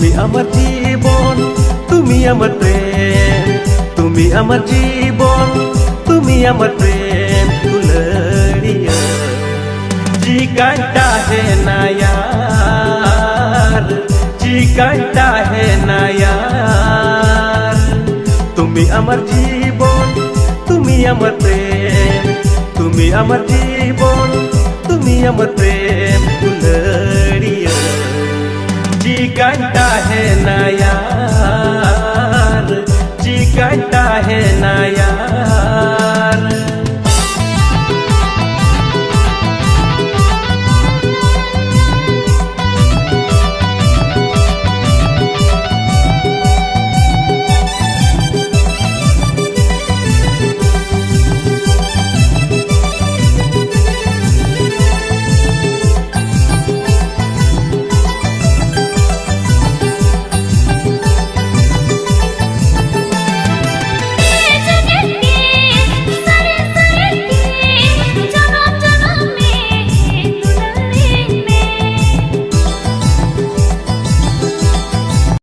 তুমি আমার জীবন, তুমি আমার প্রেম, তুমি আমার জীবন, তুমি আমার प्रेम दुल्हनिया। जी कांटा है ना यार, जी कांटा है ना यार, তুমি আমার জীবন, তুমি আমার প্রেম, তুমি আমার জীবন, তুমি আমার প্রেম दुल्हनिया। जी कांटा है ना यार, जी कांटा है ना यार।